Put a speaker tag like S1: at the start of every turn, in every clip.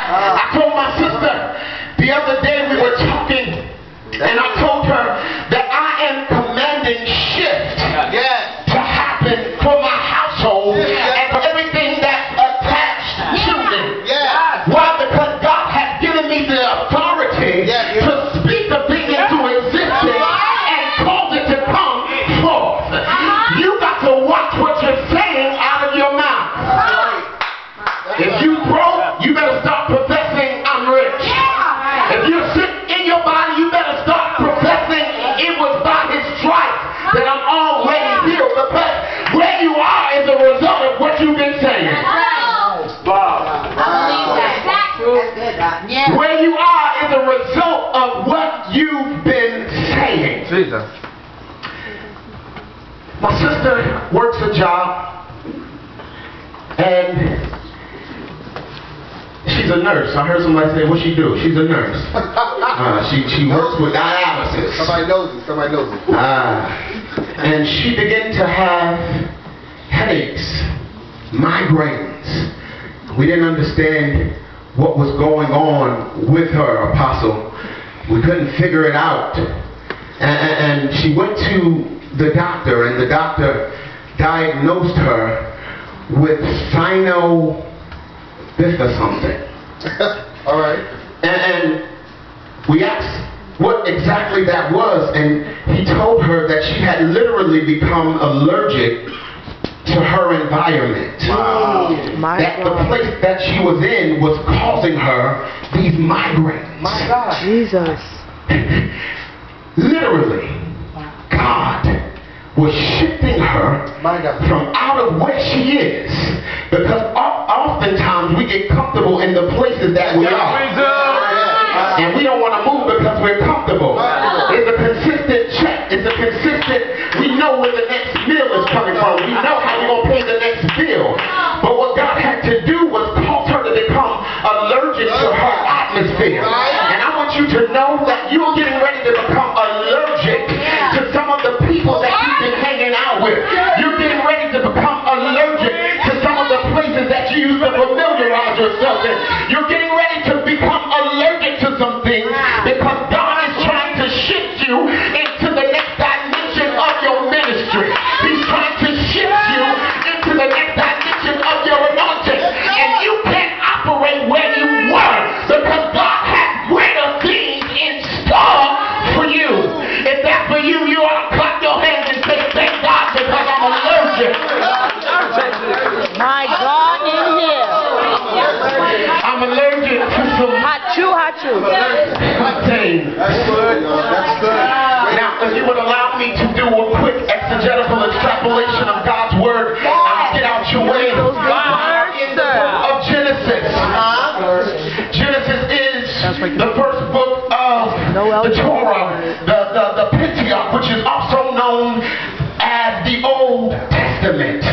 S1: I told my sister the other day, we were talking, and I told her that I am commanding shift to happen for my household and for everything that's attached to me. Why? Because God has given me the authority to speak a thing into existence and cause it to come forth. You got to watch what you're saying out of your mouth. If you broke, you better start professing I'm rich. If you're sick in your body, you better start professing it was by His stripes that I'm already healed. Because where you are is a result of what you've been saying. Where you are is a result of what you've been saying.
S2: Jesus.
S1: My sister works a job, and she's a nurse. I heard somebody say, what she do? She's a nurse. She works with dialysis.
S2: Somebody knows it. Somebody knows it.
S1: And she began to have headaches, migraines. We didn't understand what was going on with her, Apostle. We couldn't figure it out. And she went to the doctor, and the doctor diagnosed her with spinal or something.
S2: All right.
S1: And we asked what exactly that was, and he told her that she had literally become allergic to her environment.
S2: Wow.
S1: That the place that she was in was causing her these migraines.
S2: My God.
S3: Jesus.
S1: Literally, God was shifting her from out of where she is, because oftentimes we get comfortable in the places that we are, and we don't want to move because we're comfortable. It's a consistent check. It's a consistent, we know where the next meal is coming from. We know how you're going to pay the next bill. But what God had to do was cause her to become allergic to her atmosphere. And I want you to know that you're getting ready to become allergic to some of the people that you've been hanging out with. You're getting ready to become allergic to some of the places that you used to familiarize yourself in. You're getting ready to become allergic to some things because God is trying to shift you into the next dimension of your ministry. He's trying to shift you into the next dimension of your anointing. And you can't operate where you were because God has greater things in store for you. If that's for you, you ought to clap your hands and say, thank God because I'm allergic.
S3: My God in here.
S1: I'm allergic to some
S3: Hachoo.
S1: things.
S2: That's good. That's good.
S1: Now, if you would allow me to do a quick exegetical extrapolation of God's Word, I'll get out your way. In the book of Genesis. Genesis is the first book of the Torah, the Pentateuch, which is also known as the Old Testament.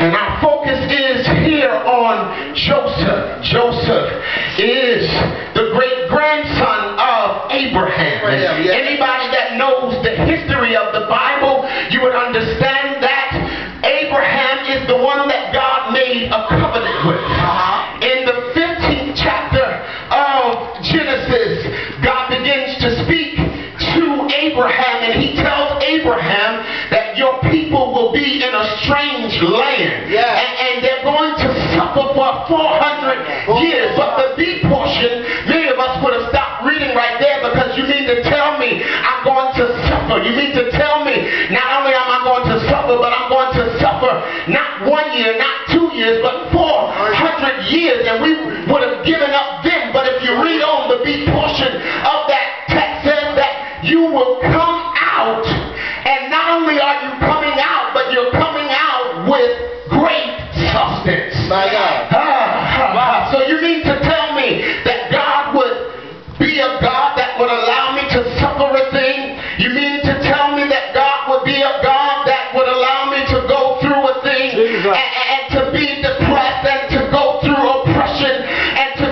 S1: And our focus is here on Joseph. Joseph is the great-grandson of Abraham. And anybody that knows the history of the Bible, you would understand that Abraham is the one that God made a covenant with. In the 15th chapter of Genesis, God begins to speak to Abraham, and he tells Abraham that your people will be in a strange land, and they're going to suffer for 400 years. But the B portion, many of us would have stopped reading right there, because you mean to tell me I'm going to suffer. You mean to tell me not only am I going to suffer, but I'm going to suffer not 1 year, not 2 years, but 400 years. And we would have given up then. But if you read on, the B portion of that text says that you will come out, and not only are you coming out, but you're coming out with great substance.
S2: My God.
S1: So you mean to tell me that God would be a God that would allow me to suffer a thing? You mean to tell me that God would be a God that would allow me to go through a thing and to be depressed and to go through oppression and to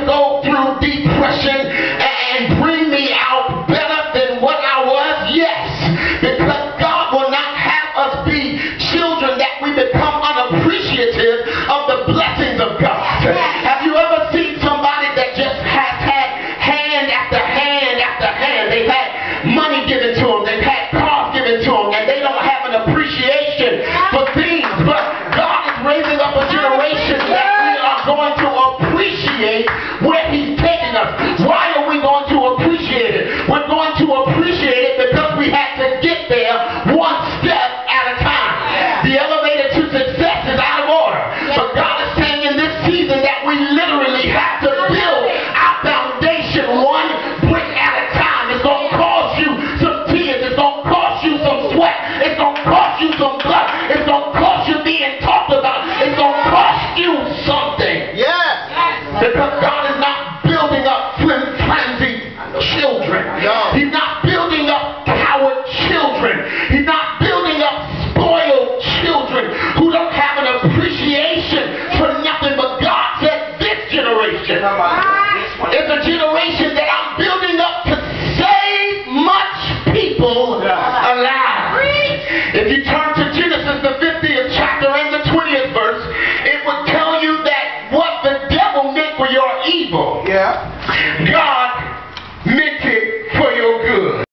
S1: where He's taking us. Why are we going to appreciate it? We're going to appreciate it because we had to get there one step at a time. The elevator to success is out of order. But God is saying in this season that we literally have to build our foundation one brick at a time. It's going to cost you some tears. It's going to cost you some sweat. It's going to cost you some blood. It's going to cost you being talked about. It's going to cost you something. Because God is not building up flimsy children. He's not building up coward children. He's not building up spoiled children who don't have an appreciation for nothing. But God said this generation is a generation that I'm building up to save much people alive. If you turn to Genesis, the 50th chapter and the 20th verse, it would tell you that what the devil meant for your evil, God